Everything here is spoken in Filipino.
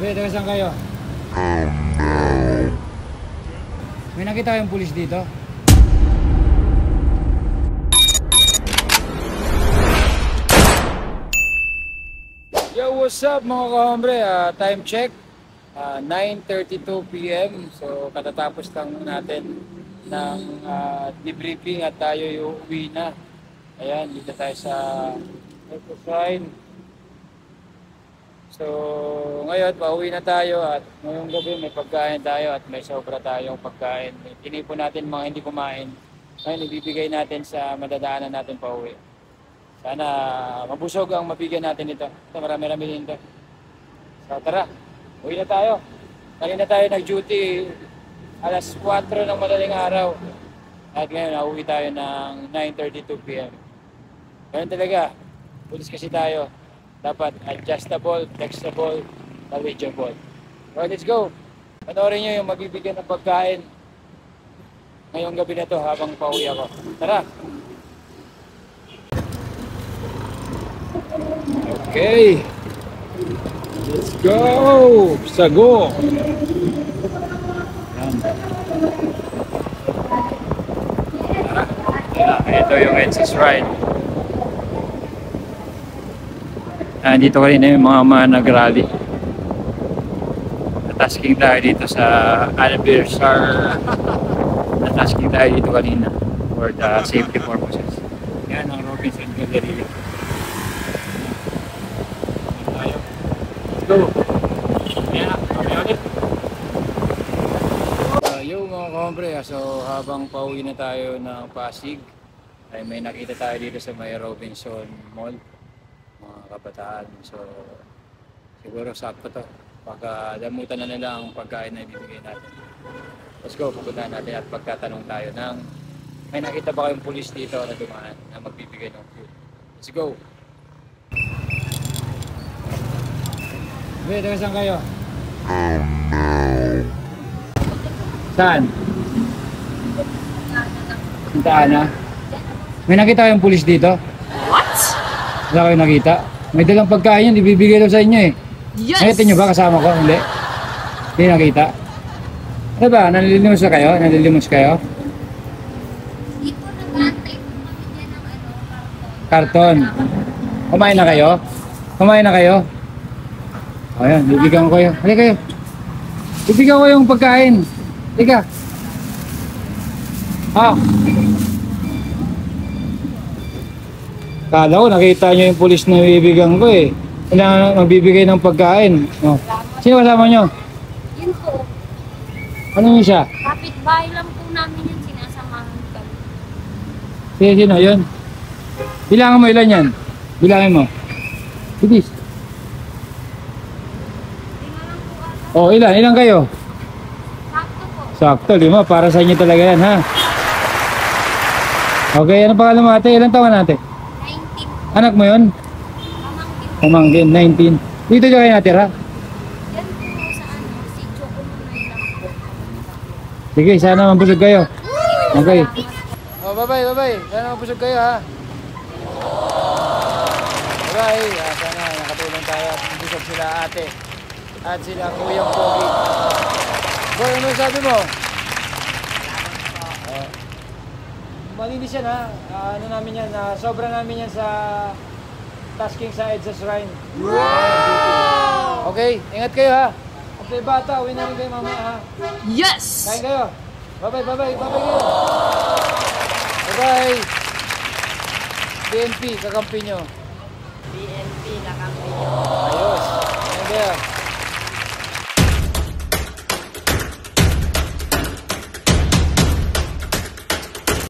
Wait, taga saan kayo? May nakita kayong pulis dito? Yo, what's up mga kahombre? Time check, 9:32 PM. So katatapos lang natin ng debriefing at tayo uuwi na. Ayan, dito tayo sa Shrine. So ngayon, pauwi na tayo at ngayong gabi may pagkain tayo at may sobra tayong pagkain. Tinipon natin mga hindi kumain. Ngayon, ibibigay natin sa madadaanan natin pauwi. Sana mabusog ang mabigyan natin ito. Ito, marami-rami din ito. So tara, uwi na tayo. Kanina tayo nag-duty alas 4 ng madaling araw. At ngayon, nauwi tayo ng 9:32 PM. Ganyan talaga, pulis kasi tayo. Dapat adjustable, flexible, knowledgeable. So let's go. Panoorin nyo yung mabibigyan ng pagkain ngayong gabi na to habang pauwi ako. Tara! Okay! Let's go! Sago! Yan. Tara! Ito yung NC's ride. Dito kanina yung mga nag-rally. Natasking tayo dito sa Albersar. Natasking tayo dito kanina for the safety purposes. Yan ang Robinson Galleria. Let's go! Yan, kami ulit. Yo mga kahombre, so habang pauwi na tayo ng Pasig, ay may nakita tayo dito sa may Robinson Mall. Mga kabataan, so siguro sakto to, pagkadamutan na nila ang pagkain na ibibigay natin. Let's go, pupuntahan natin at pagkatanong tayo ng may nakita ba kayong pulis dito na dumaan na magbibigay ng food. Let's go! Wait, taga saan kayo? Saan? Santa Ana? May nakita kayong pulis dito? Wala kayo nakita? May dalang pagkain yun, ibibigay daw sa inyo eh. Yes! Nakita nyo ba kasama ko? Hindi? Hindi nakita? Ano ba? Nalilimos na kayo? Nalilimos kayo? Dito nag-aantay kung mabigyan ng Karton. Kumain na kayo? Kumain na kayo? Ayan, bibigyan ko kayo. Halika kayo. Bibigyan ko yung pagkain. Halika. Kala ko nakita nyo yung pulis na bibigyan ko eh. Na magbibigay ng pagkain. Oh. Sino kasama nyo? Yun po. Ano yun siya? Kapit-bahay lang po namin yun. Sinasamahan kami. Sino yun? Bilangan mo ilan yan? Bilangin mo. Bilis. Oh, ilan? Ilan kayo? Sakto po. Sakto, 5. Para sa inyo talaga yan, ha? Okay, ano pangalan mo ate? Ilan taon ate? 19. Anak mo yun? Pamangkin. Pamangkin, 19. Dito dyan kayo natira? Yan po sa si Choco Manay lang po. Sige, sana mabusog kayo. Okay. Oh, bye-bye. Sana mabusog kayo, ha? Bye. Sana nakatulong tayo at mabusog sila ate. At sila kuyang pogi. Boy, ano sabi mo? Malinis yan ha. Ano namin yan, sobra namin yan sa tasking sa EDSA Shrine. Wow! Okay, ingat kayo ha. At may bata, uwi na rin kayo mamaya ha. Yes! Kain kayo. Bye-bye kayo. Bye-bye. BNP, kakampi nyo. BNP, kakampi nyo. Ayos. Kain kayo.